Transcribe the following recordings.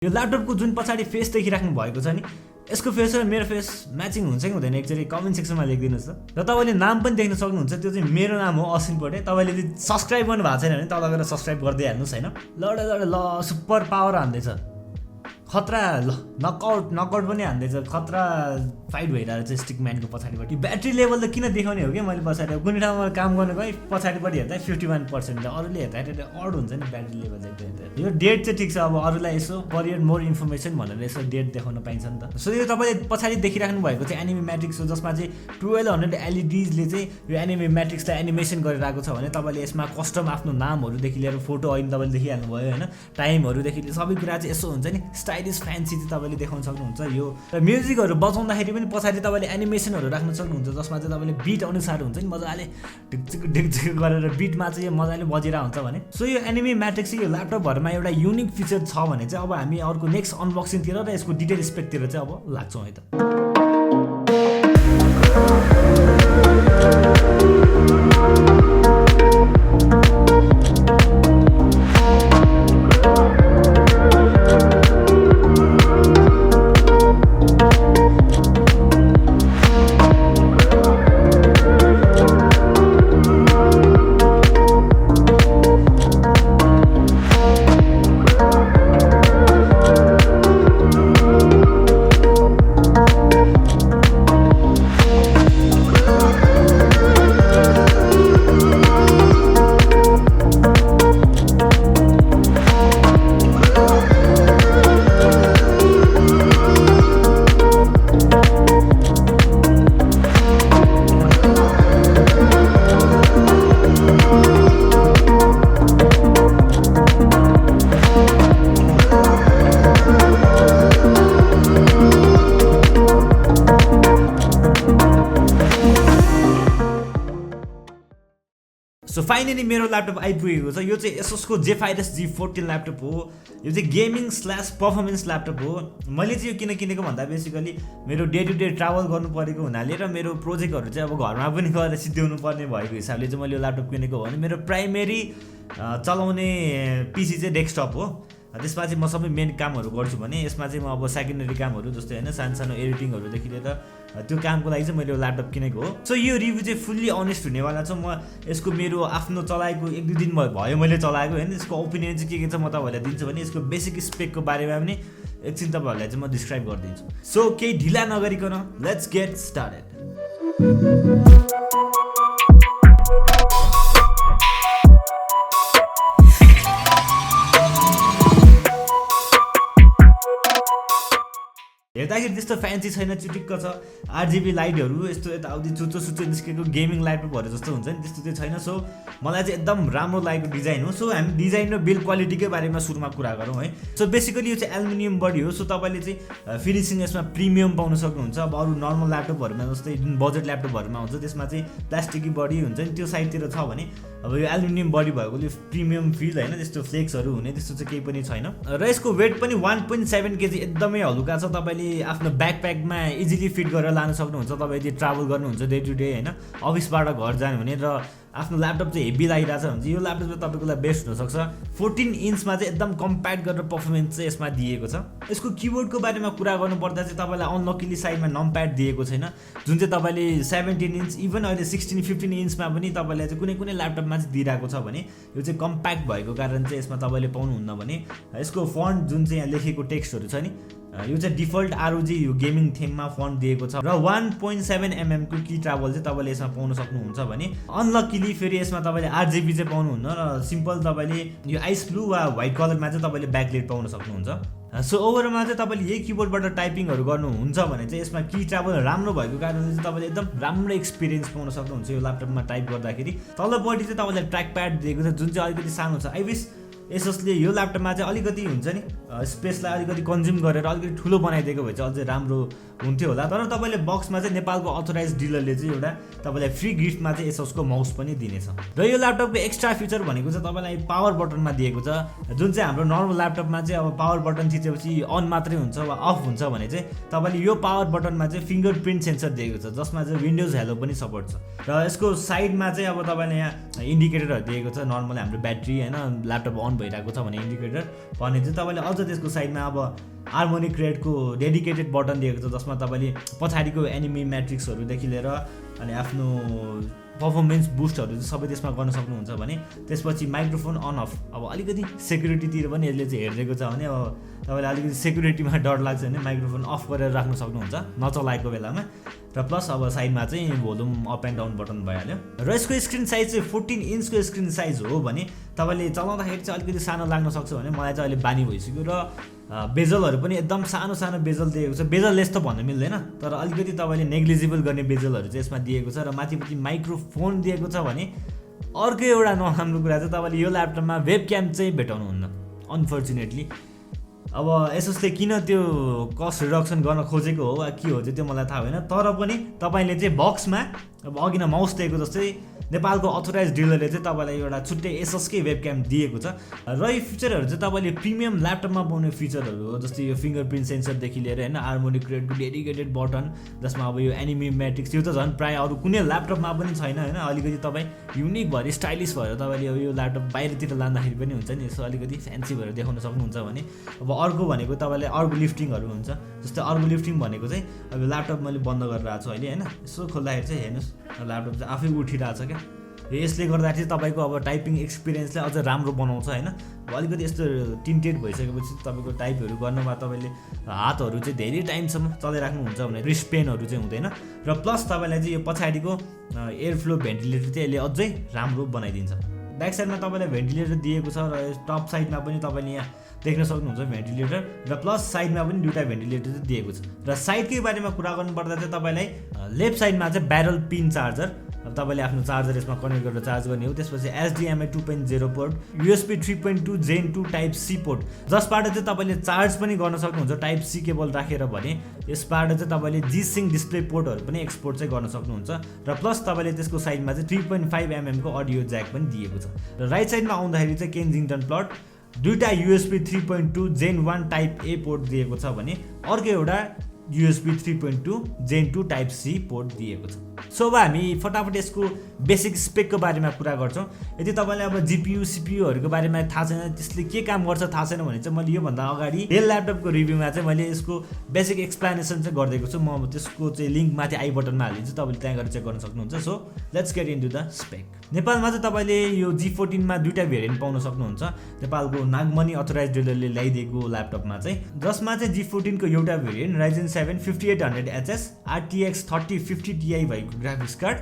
यो ल्यापटपको जुन पछाडि फेस देखिराख्नु भएको छ नि, यसको फेस र मेरो फेस म्याचिङ हुन्छ कि हुँदैन एकचोटि कमेन्ट सेक्सनमा लेखिदिनुहोस् त। र तपाईँले नाम पनि देख्न सक्नुहुन्छ, त्यो चाहिँ मेरो नाम हो अश्विन पटे। तपाईँले यदि सब्सक्राइब गर्नु भएको छैन भने तल गएर सब्सक्राइब गर्दै हाल्नुहोस् हैन। ल सुपर पावर हान्दैछ, खतरा, ल नकआउट पनि हान्दैछ, खतरा फाइट भइरहेको छ स्टिकम्यानको पछाडिपट्टि। ब्याट्री लेभल त किन देखाउने हो कि मैले पछाडि कुनै ठाउँमा काम गर्नु गएँ पछाडिपट्टि हेर्दा 51%, अरूले हेर्दा अड हुन्छ नि ब्याट्री लेभल चाहिँ। यो डेट चाहिँ ठिक छ, अब अरूलाई यसो फर मोर इन्फर्मेसन भनेर यसो डेट देखाउन पाइन्छ नि त। सो यो तपाईँले पछाडि देखिराख्नु भएको चाहिँ एनिमी म्याट्रिक्स हो, जसमा चाहिँ 1200 एलइडीले चाहिँ यो एनिमी म्याट्रिक्सलाई एनिमेसन गरिरहेको छ भने तपाईँले यसमा कस्टम आफ्नो नामहरूदेखि लिएर फोटो अहिले तपाईँले देखिहाल्नु भयो होइन, टाइमहरूदेखि लिएर सबै कुरा चाहिँ यसो हुन्छ नि, स्टाइलिस फ्यान्सी चाहिँ तपाईँले देखाउन सक्नुहुन्छ। यो र म्युजिकहरू बजाउँदाखेरि पनि पछाडि तपाईँले एनिमेसनहरू राख्न सक्नुहुन्छ, जसमा चाहिँ तपाईँले बिट अनुसार हुन्छ नि, मजाले ढिक गरेर बिटमा चाहिँ यो मजाले बजिरहेको हुन्छ भने। सो यो एनिमी म्याट्रिक्स यो ल्यापटपहरूमा एउटा युनिक फिचर छ भने चाहिँ अब हामी अर्को नेक्स्ट अनबक्सिङतिर र यसको डिटेल स्पेकतिर चाहिँ अब लाग्छौँ है त। सो फाइनली मेरो ल्यापटप आइपुगेको छ। यो चाहिँ एसोसको जेफाइरस G14 ल्यापटप हो। यो चाहिँ गेमिङ/पर्फर्मेन्स ल्यापटप हो। मैले चाहिँ यो किन किनेको भन्दा बेसिकली मेरो डे टु डे ट्राभल गर्नु परेको हुनाले र मेरो प्रोजेक्टहरू चाहिँ अब घरमा पनि गएर सिद्ध्याउनु पर्ने भएको हिसाबले चाहिँ मैले यो ल्यापटप किनेको हो भने मेरो प्राइमेरी चलाउने पिसी चाहिँ डेस्कटप हो। त्यसमा चाहिँ म सबै मेन कामहरू गर्छु भने यसमा चाहिँ म अब सेकेन्डरी कामहरू जस्तै होइन सानो एडिटिङहरूदेखि लिएर त्यो कामको लागि चाहिँ मैले यो ल्यापटप किनेको हो। सो यो रिभ्यू चाहिँ फुल्ली अनेस्ट हुनेवाला छ। म यसको मेरो आफ्नो चलाएको 1-2 दिन भयो मैले चलाएको होइन, यसको ओपिनियन चाहिँ के छ म तपाईँहरूलाई दिन्छु भने यसको बेसिक स्पेकको बारेमा पनि एकछिन तपाईँहरूलाई चाहिँ म डिस्क्राइब गरिदिन्छु। सो केही ढिला नगरिकन लेट्स गेट स्टार्टेड। हेर्दाखेरि त्यस्तो फ्यान्सी छैन, चिटिक्क छ, RGB लाइटहरू यस्तो यताउति चुच्चो निस्केको गेमिङ ल्यापटपहरू जस्तो हुन्छ नि त्यस्तो चाहिँ छैन। सो मलाई चाहिँ एकदम राम्रो लागेको डिजाइन हो। सो हामी डिजाइन र बिल्ड क्वालिटीकै बारेमा सुरुमा कुरा गरौँ है। सो बेसिकली यो चाहिँ एल्युमिनियम बडी हो। सो तपाईँले चाहिँ फिनिसिङ यसमा प्रिमियम पाउन सक्नुहुन्छ। अब अरू नर्मल ल्यापटपहरूमा जस्तै जुन बजेट ल्यापटपहरूमा हुन्छ त्यसमा चाहिँ प्लास्टिकी बडी हुन्छ नि, त्यो साइडतिर छ भने अब यो एल्युमिनियम बडी भएकोले प्रिमियम फिल होइन, त्यस्तो फ्लेक्सहरू हुने त्यस्तो चाहिँ केही पनि छैन। र यसको वेट पनि 1.7 kg एकदमै हलुका छ। तपाईँले आफ्नो ब्याकप्याकमा इजिली फिट गरेर लान सक्नुहुन्छ। तपाईँ यदि ट्राभल गर्नुहुन्छ डे टु डे होइन, अफिसबाट घर जानु भने र आफ्नो ल्यापटप चाहिँ हेभी लागिरहेको छ भने चाहिँ यो ल्यापटप चाहिँ तपाईँको लागि बेस्ट हुनसक्छ। 14 इन्चमा चाहिँ एकदम कम्प्याक्ट गरेर पर्फर्मेन्स चाहिँ यसमा दिएको छ। यसको किबोर्डको बारेमा कुरा गर्नुपर्दा चाहिँ तपाईँलाई अनलकिली साइडमा नम्प्याड दिएको छैन, जुन चाहिँ तपाईँले 17 इन्च इभन अहिले 16-15 इन्चमा पनि तपाईँलाई चाहिँ कुनै ल्यापटपमा चाहिँ दिइरहेको छ भने यो चाहिँ कम्प्याक्ट भएको कारण चाहिँ यसमा तपाईँले पाउनुहुन्न भने यसको फन्ट जुन चाहिँ यहाँ लेखेको टेक्स्टहरू छ नि, यो चाहिँ डिफल्ट ROG यो गेमिङ थीममा फन्ट दिएको छ र 1.7 mm को की ट्राभल चाहिँ तपाईँले यसमा पाउन सक्नुहुन्छ भने अनलकिली फेरि यसमा तपाईँले RGB चाहिँ पाउनुहुन्न र सिम्पल तपाईँले यो आइस ब्लू वा व्हाइट कलरमा चाहिँ तपाईँले ब्याकलाइट पाउन सक्नुहुन्छ। सो ओभरमा चाहिँ तपाईँले यही किबोर्डबाट टाइपिङहरू गर्नुहुन्छ भने चाहिँ यसमा की ट्राभल राम्रो भएको कारणले चाहिँ तपाईँले एकदम राम्रो एक्सपिरियन्स पाउन सक्नुहुन्छ यो ल्यापटपमा टाइप गर्दाखेरि। तल्लोपट्टि चाहिँ तपाईँलाई ट्र्याक प्याड दिएको छ जुन चाहिँ अलिकति सानो छ। आई विस एसोसले यो ल्यापटपमा चाहिँ अलिकति हुन्छ नि स्पेसलाई अलिकति कन्ज्युम गरेर अलिकति ठुलो बनाइदिएको भए चाहिँ अझै राम्रो हुन्थ्यो होला। तर तपाईँले बक्समा चाहिँ नेपालको अथोराइज डिलरले चाहिँ एउटा तपाईँलाई फ्री गिफ्टमा चाहिँ एसोसको माउस पनि दिनेछ। र यो ल्यापटपको एक्स्ट्रा फिचर भनेको चाहिँ तपाईँलाई पावर बटनमा दिएको छ, जुन चाहिँ हाम्रो नर्मल ल्यापटपमा चाहिँ अब पावर बटन थिचेपछि अन मात्रै हुन्छ वा अफ हुन्छ भने चाहिँ तपाईँले यो पावर बटनमा चाहिँ फिङ्गर प्रिन्ट सेन्सर दिएको छ, जसमा चाहिँ विन्डोज हेलो पनि सपोर्ट छ। र यसको साइडमा चाहिँ अब तपाईँले यहाँ इन्डिकेटरहरू दिएको छ, नर्मली हाम्रो ब्याट्री होइन ल्यापटप अन भइरहेको छ भने इन्डिकेटर भने चाहिँ तपाईँले अझ त्यसको साइडमा अब हार्मोनिक रेटको डेडिकेटेड बटन दिएको छ जसमा तपाईँले पछाडिको एनिमी म्याट्रिक्सहरूदेखि लिएर अनि आफ्नो पर्फर्मेन्स बुस्टहरू चाहिँ सबै त्यसमा गर्न सक्नुहुन्छ भने त्यसपछि माइक्रोफोन अन अफ अब अलिकति सेक्युरिटीतिर पनि यसले चाहिँ हेरिदिएको छ भने अब तपाईँलाई अलिकति सेक्युरिटीमा डर लाग्छ भने माइक्रोफोन अफ गरेर राख्न सक्नुहुन्छ नचलाएको बेलामा र प्लस अब साइडमा चाहिँ volume up and down button भइहाल्यो र यसको स्क्रिन साइज चाहिँ 14 इन्चको स्क्रिन साइज हो भने तपाईँले चलाउँदाखेरि चाहिँ अलिकति सानो लाग्न सक्छ भने मलाई चाहिँ अहिले बानी भइसक्यो र बेजलहरू पनि एकदम सानो सानो बेजल दिएको छ बेजललेस त भन्नु मिल्दैन तर अलिकति तपाईँले नेग्लिजिबल गर्ने बेजलहरू चाहिँ यसमा दिएको छ र माथिपट्टि माइक्रोफोन दिएको छ भने अर्को एउटा नराम्रो कुरा चाहिँ तपाईँले यो ल्यापटपमा वेब क्याम चाहिँ भेटाउनुहुन्न अनफर्चुनेटली अब एसोसले किन त्यो कस्ट रिडक्सन गर्न खोजेको हो वा के हो चाहिँ त्यो मलाई थाहा भएन तर पनि तपाईँले चाहिँ बक्समा अब अघि न माउस दिएको जस्तै नेपालको अथोराइज डिलरले चाहिँ तपाईँलाई एउटा छुट्टै एसएसकै वेब क्याम दिएको छ र यो फिचरहरू चाहिँ तपाईँले प्रिमियम ल्यापटपमा पाउने फिचरहरू हो जस्तै यो फिङ्गरप्रिन्ट सेन्सरदेखि लिएर होइन हार्मोनिक रेटको डेडिकेटेड बटन जसमा अब यो एनिमी म्याट्रिक्स यो त झन् प्रायः अरू कुनै ल्यापटपमा पनि छैन होइन अलिकति तपाईँ युनिक भएर स्टाइलिस भएर तपाईँले यो ल्यापटप बाहिरतिर लाँदाखेरि पनि हुन्छ नि यसो अलिकति फ्यान्सी भएर देखाउन सक्नुहुन्छ भने अब अर्को भनेको तपाईँले अर्को लिफ्टिङहरू हुन्छ जस्तै अर्को लिफ्टिङ भनेको चाहिँ अब ल्यापटप मैले बन्द गरेर आएको छु अहिले होइन यसो खोल्दाखेरि चाहिँ हेर्नुहोस् ल्यापटप चाहिँ आफै उठिरहेको छ क्या यसले गर्दाखेरि तपाईँको अब टाइपिङ एक्सपिरियन्सलाई अझ राम्रो बनाउँछ होइन अलिकति यस्तो टिन्टेड भइसकेपछि तपाईँको टाइपहरू गर्नमा तपाईँले हातहरू चाहिँ धेरै टाइमसम्म चलाइराख्नुहुन्छ भने रिस्ट पेनहरू चाहिँ हुँदैन र प्लस तपाईँलाई चाहिँ यो पछाडिको एयर फ्लो भेन्टिलेटर चाहिँ यसले अझै राम्रो बनाइदिन्छ ब्याक साइडमा तपाईँलाई भेन्टिलेटर दिएको छ र टप साइडमा पनि तपाईँले यहाँ देख्न सक्नुहुन्छ भेन्टिलेटर र प्लस साइडमा पनि दुईवटा भेन्टिलेटर चाहिँ दिएको छ र साइडकै बारेमा कुरा गर्नुपर्दा चाहिँ तपाईँलाई लेफ्ट साइडमा चाहिँ ब्यारल पिन चार्जर अब तपाईँले आफ्नो चार्जर यसमा कनेक्ट गरेर चार्ज गर्ने हो त्यसपछि HDMI 2.0 port USB 3.2 Gen 2 type C port जसबाट चाहिँ तपाईँले चार्ज पनि गर्न सक्नुहुन्छ टाइप C केबल राखेर भने यसबाट चाहिँ तपाईँले G-Sync डिस्प्ले पोर्टहरू पनि एक्सपोर्ट चाहिँ गर्न सक्नुहुन्छ र प्लस तपाईँले त्यसको साइडमा चाहिँ 3.5 mm को अडियो ज्याक पनि दिएको छ र राइट साइडमा आउँदाखेरि चाहिँ केन्जिङटन प्लट दुईटा USB 3.2 Gen 1 type A port दिएको छ भने अर्को एउटा USB 3.2 Gen 2 type C port दिएको छ सो अब हामी फटाफट यसको बेसिक स्पेकको बारेमा कुरा गर्छौँ यदि तपाईँलाई अब GPU CPUहरूको बारेमा थाहा छैन त्यसले के काम गर्छ थाहा छैन भने चाहिँ मैले योभन्दा अगाडि डेल ल्यापटपको रिभ्यूमा चाहिँ मैले यसको बेसिक एक्सप्लेनेसन चाहिँ गरिदिएको छु म त्यसको चाहिँ लिङ्क माथि आई बटनमा हालिदिन्छु तपाईँले त्यहाँ गएर चेक गर्न सक्नुहुन्छ so let's get into the spec नेपालमा चाहिँ तपाईँले यो G14 मा दुईटा भेरिएन्ट पाउन सक्नुहुन्छ नेपालको नागमणि अथोराइज डिलरले ल्याइदिएको ल्यापटपमा चाहिँ जसमा चाहिँ G14 को एउटा variant Ryzen 7 5800HS RTX 3050 Ti भएको ग्राफिक्स कार्ड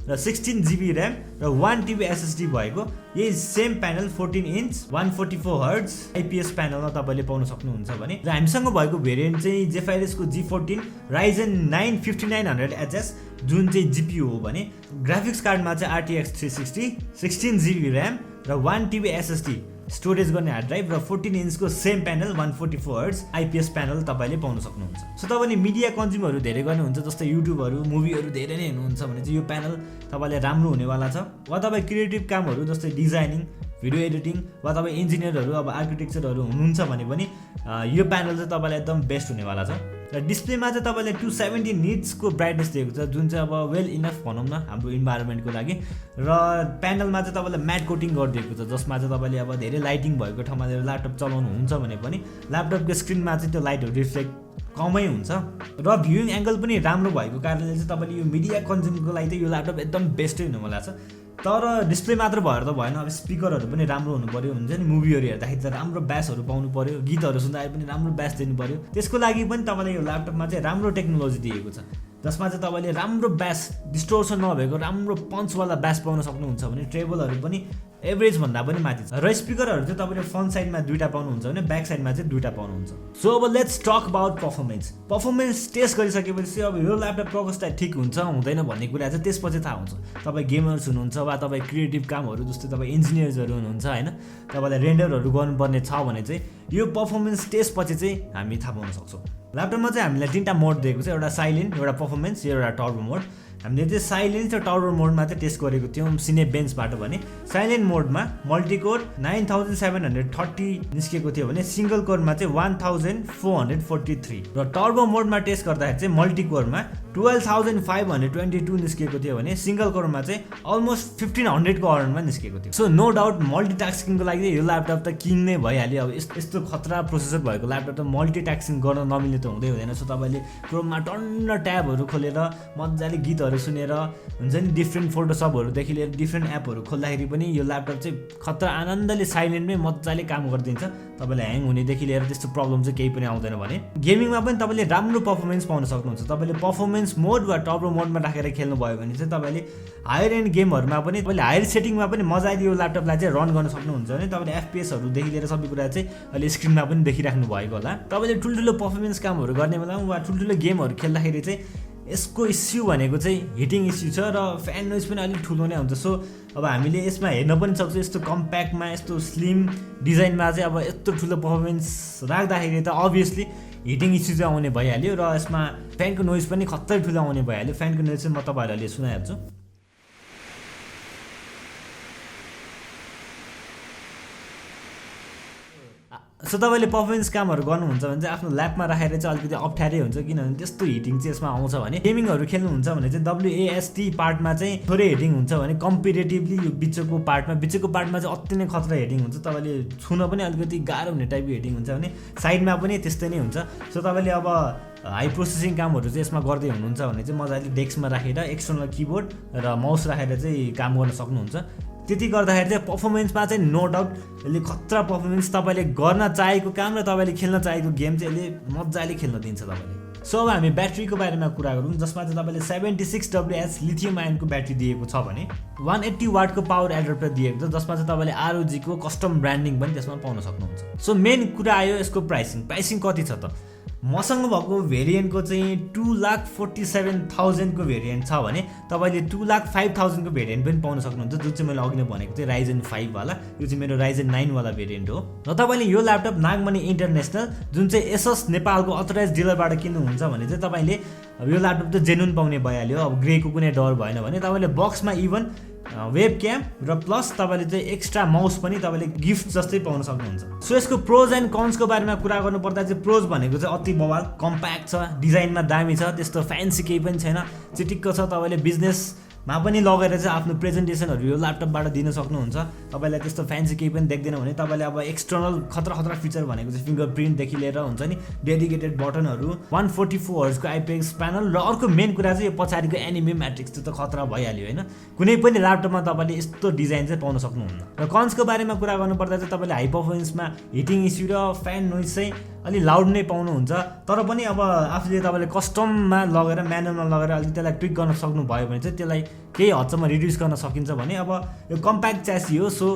र 16 GB ऱ्याम र 1 TB SSD भएको यही same panel 14 inch 144 hertz IPS प्यानलमा तपाईँले पाउन सक्नुहुन्छ भने र हामीसँग भएको भेरिएन्ट चाहिँ Zephyrus को G14 Ryzen 9 5900HS जुन चाहिँ GPU हो भने ग्राफिक्स कार्डमा चाहिँ RTX 360 16 GB ऱ्याम र 1 TB SSD स्टोरेज गर्ने हार्ड ड्राइभ र 14 इन्चको same panel 144 hertz IPS panel तपाईँले पाउन सक्नुहुन्छ सो तपाईँले मिडिया कन्ज्युमहरू धेरै गर्नुहुन्छ जस्तै युट्युबहरू मुभीहरू धेरै नै हेर्नुहुन्छ भने चाहिँ यो प्यानल तपाईँलाई राम्रो हुनेवाला छ वा तपाईँ क्रिएटिभ कामहरू जस्तै डिजाइनिङ भिडियो एडिटिङ वा तपाईँ इन्जिनियरहरू अब आर्किटेक्चरहरू हुनुहुन्छ भने पनि यो प्यानल चाहिँ तपाईँलाई एकदम बेस्ट हुनेवाला छ र डिस्प्लेमा चाहिँ तपाईँले 270 निट्सको ब्राइटनेस दिएको छ जुन चाहिँ अब वेल इनफ भनौँ न हाम्रो इन्भाइरोमेन्टको लागि र प्यानलमा चाहिँ तपाईँलाई म्याट कोटिङ गरिदिएको छ जसमा चाहिँ तपाईँले अब धेरै लाइटिङ भएको ठाउँमा ल्यापटप चलाउनुहुन्छ भने पनि ल्यापटपको स्क्रिनमा चाहिँ त्यो लाइटहरू रिफ्लेक्ट कमै हुन्छ र भ्युइङ एङ्गल पनि राम्रो भएको कारणले चाहिँ तपाईँले यो मिडिया कन्ज्युमको लागि चाहिँ यो ल्यापटप एकदम बेस्टै हुनेवाला छ तर डिस्प्ले मात्र भएर त भएन अब स्पिकरहरू पनि राम्रो हुनु पर्यो हुन्छ नि मुभीहरू हेर्दाखेरि त राम्रो ब्यासहरू पाउनु पर्यो गीतहरू सुन्दाखेरि पनि राम्रो ब्यास दिनु पर्यो त्यसको लागि पनि तपाईँले यो ल्यापटपमा चाहिँ राम्रो टेक्नोलोजी दिएको छ जसमा चाहिँ तपाईँले राम्रो ब्यास डिस्टोर्सन नभएको राम्रो पन्चवाला ब्यास पाउन सक्नुहुन्छ भने ट्रेबलहरू पनि एभरेज भन्दा पनि माथि छ र स्पिकरहरू चाहिँ तपाईँले फ्रन्ट साइडमा दुईटा पाउनुहुन्छ भने ब्याक साइडमा चाहिँ दुईटा पाउनुहुन्छ सो अब let's talk about performance test गरिसकेपछि अब यो ल्यापटप प्रकोष्ठलाई ठिक हुन्छ हुँदैन भन्ने कुरा चाहिँ त्यसपछि थाहा हुन्छ तपाईँ गेमर्स हुनुहुन्छ वा तपाईँ क्रिएटिभ कामहरू जस्तै तपाईँ इन्जिनियर्सहरू हुनुहुन्छ होइन तपाईँलाई रेन्डरहरू गर्नुपर्ने छ भने चाहिँ यो पर्फर्मेन्स टेस्टपछि चाहिँ हामी थाहा पाउन सक्छौँ ल्यापटपमा चाहिँ हामीलाई तिनवटा मोड दिएको छ एउटा साइलेन्ट एउटा पर्फर्मेन्स एउटा टर्बो मोड हामीले चाहिँ साइलेन्ट र टर्बो मोडमा चाहिँ टेस्ट गरेको थियौँ सिनेबेन्चबाट भने साइलेन्ट मोडमा मल्टिकोर 9730 निस्केको थियो भने सिङ्गल कोरमा चाहिँ 1443 र टर्बो मोडमा टेस्ट गर्दाखेरि चाहिँ मल्टिकोरमा 12,522 निस्केको थियो भने सिङ्गल कोरमा चाहिँ अलमोस्ट 1500 को अराउन्डमा निस्केको थियो। सो नो डाउट मल्टिटास्किङको लागि यो ल्यापटप त किन्नै भइहाल्यो। अब यस्तो खतरा प्रोसेसर भएको ल्यापटप त मल्टिटास्किङ गर्न नमिल्ने त हुँदै हुँदैन। सो तपाईँले क्रोममा टन्न ट्याबहरू खोलेर मजाले गीतहरू सुनेर हुन्छ नि, डिफ्रेन्ट फोटोसपहरूदेखि लिएर डिफ्रेन्ट एपहरू खोल्दाखेरि पनि यो ल्यापटप चाहिँ खतरा आनन्दले साइलेन्टमै मजाले काम गरिदिन्छ। तपाईँलाई ह्याङ हुनेदेखि लिएर त्यस्तो प्रब्लम चाहिँ केही पनि आउँदैन। भने गेमिङमा पनि तपाईँले राम्रो पर्फर्मेन्स पाउन सक्नुहुन्छ। तपाईँले पर्फर्मेन्स मोड वा टर्बो मोडमा राखेर खेल्नुभयो भने चाहिँ तपाईँले हायर एन्ड गेमहरूमा पनि तपाईँले हायर सेटिङमा पनि मजाले यो ल्यापटपलाई चाहिँ रन गर्न सक्नुहुन्छ भने तपाईँले एफपिएसहरूदेखि लिएर सबै कुरा चाहिँ अहिले स्क्रिनमा पनि देखिराख्नु भएको होला। तपाईँले ठुल्ठुलो पर्फर्मेन्स कामहरू गर्ने बेलामा वा ठुल्ठुलो गेमहरू खेल्दाखेरि चाहिँ यसको इस्यु भनेको चाहिँ हिटिङ इस्यु छ र फ्यान नोइज पनि अलिक ठुलो नै हुन्छ। सो अब हामीले यसमा हेर्न पनि सक्छौँ यस्तो कम्प्याक्टमा यस्तो स्लिम डिजाइनमा चाहिँ अब यत्रो ठुलो पर्फर्मेन्स राख्दाखेरि त अभियसली हिटिङ इस्यु चाहिँ आउने भइहाल्यो र यसमा फ्यानको नोइज पनि खत्तै ठुलो आउने भइहाल्यो। फ्यानको नोइज चाहिँ म तपाईँहरूलाई सुनाइहाल्छु। सो तपाईँले पर्फर्मेन्स कामहरू गर्नुहुन्छ भने चाहिँ आफ्नो ल्यापमा राखेर चाहिँ अलिकति अप्ठ्यारै हुन्छ, किनभने त्यस्तो हिटिङ चाहिँ यसमा आउँछ। भने गेमिङहरू खेल्नुहुन्छ भने चाहिँ WASD पार्टमा चाहिँ थोरै हिटिङ हुन्छ भने कम्पेरेटिभली यो बिचको पार्टमा चाहिँ अति नै खतरा हिटिङ हुन्छ। तपाईँले छुन पनि अलिकति गाह्रो हुने टाइपको हिटिङ हुन्छ भने साइडमा पनि त्यस्तै नै हुन्छ। सो तपाईँले अब हाई प्रोसेसिङ कामहरू चाहिँ यसमा गर्दै हुनुहुन्छ भने चाहिँ मजाले डेस्कमा राखेर एक्सटर्नल किबोर्ड र माउस राखेर चाहिँ काम गर्न सक्नुहुन्छ। त्यति गर्दाखेरि चाहिँ पर्फर्मेन्समा चाहिँ नो डाउट यसले खतरा पर्फर्मेन्स तपाईँले गर्न चाहेको काम र तपाईँले खेल्न चाहेको गेम चाहिँ यसले मजाले खेल्न दिन्छ तपाईँले। सो अब हामी ब्याट्रीको बारेमा कुरा गरौँ, जसमा चाहिँ तपाईँले 76 WH लिथियम आयनको ब्याट्री दिएको छ भने 180 वाटको पावर एडप्टर दिएको छ, जसमा चाहिँ तपाईँले ROG को कस्टम ब्रान्डिङ पनि त्यसमा पाउन सक्नुहुन्छ। सो मेन कुरा आयो यसको प्राइसिङ कति छ त। मसँग भएको भेरिएन्टको चाहिँ 2,47,000 को भेरिएन्ट छ भने तपाईँले 2,05,000 को भेरिएन्ट पनि पाउन सक्नुहुन्छ, जुन चाहिँ मैले अघि नै भनेको थिएँ Ryzen 5 वाला। यो चाहिँ मेरो Ryzen 9 वाला भेरिएन्ट हो। र तपाईँले यो ल्यापटप नागमणि इन्टरनेसनल जुन चाहिँ एसस नेपालको अथोराइज डिलरबाट किन्नुहुन्छ भने चाहिँ तपाईँले यो ल्यापटप त जेन्युन पाउने भइहाल्यो। अब ग्रेको कुनै डर भएन भने तपाईँले बक्समा इभन वेब क्याम र प्लस तपाईँले चाहिँ एक्स्ट्रा माउस पनि तपाईँले गिफ्ट जस्तै पाउन सक्नुहुन्छ। सो यसको प्रोज एन्ड कन्सको बारेमा कुरा गर्नुपर्दा चाहिँ प्रोज भनेको चाहिँ अति बवाल कम्प्याक्ट छ, डिजाइनमा दामी छ, त्यस्तो फ्यान्सी केही पनि छैन, चिटिक्क छ। तपाईँले बिजनेसमा पनि लगेर चाहिँ आफ्नो प्रेजेन्टेसनहरू यो ल्यापटपबाट दिन सक्नुहुन्छ। तपाईँलाई त्यस्तो फ्यान्सी केही पनि देख्दैन भने तपाईँले अब एक्सटर्नल खतरा फिचर भनेको चाहिँ फिङ्गर प्रिन्टदेखि लिएर हुन्छ नि, डेडिकेटेड बटनहरू, 144 हर्जको IPS प्यानल र अर्को मेन कुरा चाहिँ यो पछाडिको एनिमे म्याट्रिक्स त्यो त खतरा भइहाल्यो होइन। कुनै पनि ल्यापटपमा तपाईँले यस्तो डिजाइन चाहिँ पाउन सक्नुहुन्न। र कन्सको बारेमा कुरा गर्नुपर्दा चाहिँ तपाईँले हाई पर्फर्मेन्समा हिटिङ इस्यु र फ्यान नोइज चाहिँ अलि लाउड नै पाउनुहुन्छ। तर पनि अब आफूले तपाईँले कस्टममा लगेर म्यानुअलमा लगेर अलिक त्यसलाई ट्विक गर्न सक्नुभयो भने चाहिँ त्यसलाई केही हदसम्म रिड्युस गर्न सकिन्छ। भने अब यो कम्प्याक्ट च्यासी हो, सो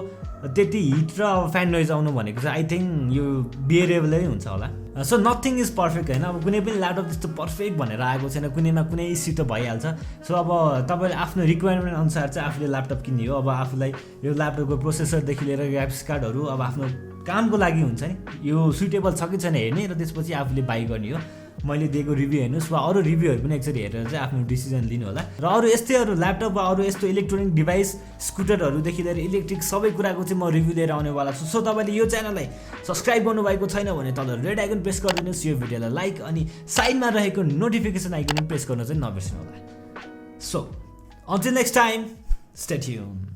त्यति हिट र फ्यान नोइज आउनु भनेको चाहिँ आई थिङ्क यो बियरेबलै हुन्छ होला। सो नथिङ इज पर्फेक्ट होइन। अब कुनै पनि ल्यापटप त्यस्तो पर्फेक्ट भनेर आएको छैन, कुनैमा कुनै इस्यु त भइहाल्छ। सो अब तपाईँले आफ्नो रिक्वायरमेन्ट अनुसार चाहिँ आफूले ल्यापटप किन्ने हो। अब आफूलाई यो ल्यापटपको प्रोसेसरदेखि लिएर ग्राफिक्स कार्डहरू अब आफ्नो कामको लागि हुन्छ नि, यो सुइटेबल छ कि छैन हेर्ने र त्यसपछि आफूले बाई गर्ने हो। मैले दिएको रिभ्यू हेर्नुहोस् वा अरू रिभ्यूहरू पनि एकचोटि हेरेर चाहिँ आफ्नो डिसिजन लिनु होला। र अरू यस्तै अरू ल्यापटप वा अरू यस्तो इलेक्ट्रोनिक डिभाइस स्कुटरहरूदेखि लिएर इलेक्ट्रिक सबै कुराको चाहिँ म रिभ्यू लिएर आउनेवाला छु। सो तपाईँले यो च्यानललाई सब्सक्राइब गर्नुभएको छैन भने तल रेड आइकन प्रेस गरिदिनुहोस्, यो भिडियोलाई लाइक अनि साइडमा रहेको नोटिफिकेसन आइकन प्रेस गर्न चाहिँ नबिर्सनु होला। So until next time, stay tune.